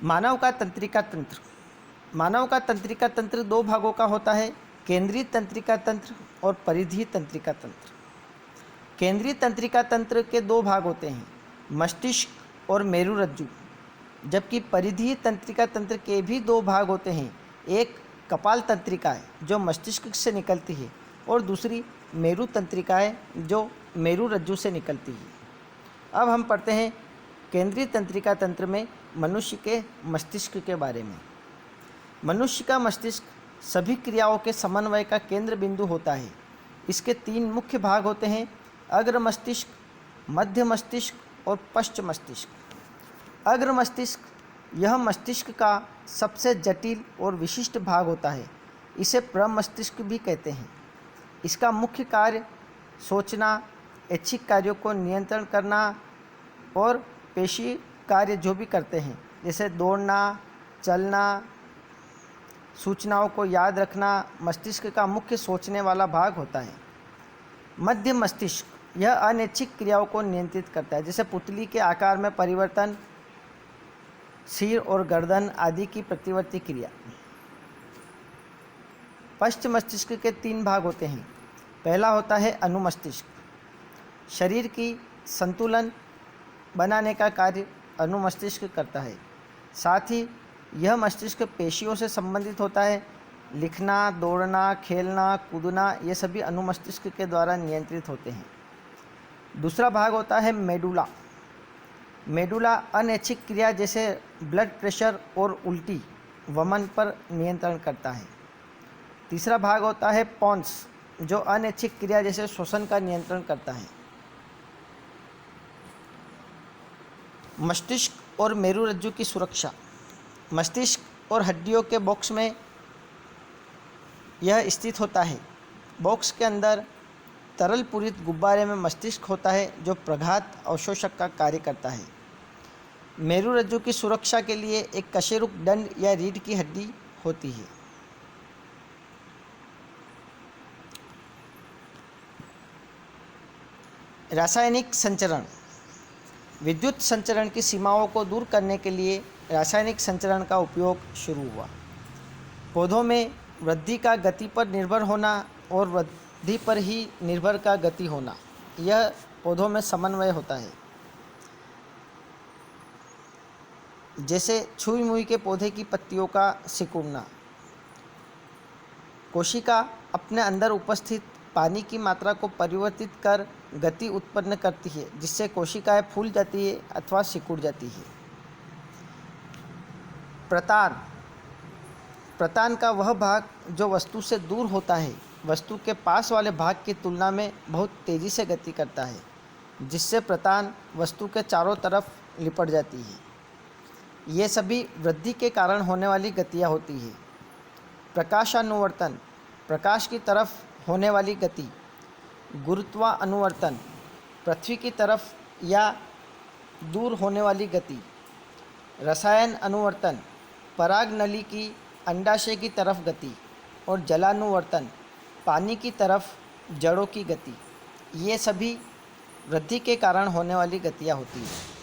मानव का तंत्रिका तंत्र। मानव का तंत्रिका तंत्र दो भागों का होता है, केंद्रीय तंत्रिका तंत्र और परिधीय तंत्रिका तंत्र। केंद्रीय तंत्रिका तंत्र के दो भाग होते हैं, मस्तिष्क और मेरुरज्जु, जबकि परिधीय तंत्रिका तंत्र के भी दो भाग होते हैं। एक कपाल तंत्रिका है जो मस्तिष्क से निकलती है और दूसरी मेरु तंत्रिका है जो मेरुरज्जु से निकलती है। अब हम पढ़ते हैं केंद्रीय तंत्रिका तंत्र में मनुष्य के मस्तिष्क के बारे में। मनुष्य का मस्तिष्क सभी क्रियाओं के समन्वय का केंद्र बिंदु होता है। इसके तीन मुख्य भाग होते हैं, अग्र मस्तिष्क, मध्य मस्तिष्क और पश्च मस्तिष्क। अग्र मस्तिष्क यह मस्तिष्क का सबसे जटिल और विशिष्ट भाग होता है। इसे प्रमस्तिष्क भी कहते हैं। इसका मुख्य कार्य सोचना, ऐच्छिक कार्यों को नियंत्रण करना और पेशी कार्य जो भी करते हैं जैसे दौड़ना, चलना, सूचनाओं को याद रखना, मस्तिष्क का मुख्य सोचने वाला भाग होता है। मध्य मस्तिष्क यह अनैच्छिक क्रियाओं को नियंत्रित करता है, जैसे पुतली के आकार में परिवर्तन, सिर और गर्दन आदि की प्रतिवर्ती क्रिया। पश्च मस्तिष्क के तीन भाग होते हैं। पहला होता है अनुमस्तिष्क, शरीर की संतुलन बनाने का कार्य अनुमस्तिष्क करता है। साथ ही यह मस्तिष्क पेशियों से संबंधित होता है। लिखना, दौड़ना, खेलना, कूदना ये सभी अनुमस्तिष्क के द्वारा नियंत्रित होते हैं। दूसरा भाग होता है मेडुला। मेडुला अनैच्छिक क्रिया जैसे ब्लड प्रेशर और उल्टी, वमन पर नियंत्रण करता है। तीसरा भाग होता है पोन्स, जो अनैच्छिक क्रिया जैसे श्वसन का नियंत्रण करता है। मस्तिष्क और मेरुरज्जु की सुरक्षा। मस्तिष्क और हड्डियों के बॉक्स में यह स्थित होता है। बॉक्स के अंदर तरल पूरित गुब्बारे में मस्तिष्क होता है जो प्रघात अवशोषक का कार्य करता है। मेरुरज्जु की सुरक्षा के लिए एक कशेरुक दंड या रीढ़ की हड्डी होती है। रासायनिक संचरण। विद्युत संचरण की सीमाओं को दूर करने के लिए रासायनिक संचरण का उपयोग शुरू हुआ। पौधों में वृद्धि का गति पर निर्भर होना और वृद्धि पर ही निर्भर का गति होना, यह पौधों में समन्वय होता है। जैसे छुई मुई के पौधे की पत्तियों का सिकुड़ना। कोशिका अपने अंदर उपस्थित पानी की मात्रा को परिवर्तित कर गति उत्पन्न करती है, जिससे कोशिकाएं फूल जाती है अथवा सिकुड़ जाती है। प्रतान। प्रतान का वह भाग जो वस्तु से दूर होता है, वस्तु के पास वाले भाग की तुलना में बहुत तेज़ी से गति करता है, जिससे प्रतान वस्तु के चारों तरफ लिपट जाती है। ये सभी वृद्धि के कारण होने वाली गतियाँ होती है। प्रकाशानुवर्तन, प्रकाश की तरफ होने वाली गति। गुरुत्वानुवर्तन, पृथ्वी की तरफ या दूर होने वाली गति। रसायन अनुवर्तन, पराग नली की अंडाशय की तरफ गति। और जलानुवर्तन, पानी की तरफ जड़ों की गति। ये सभी वृद्धि के कारण होने वाली गतियाँ होती हैं।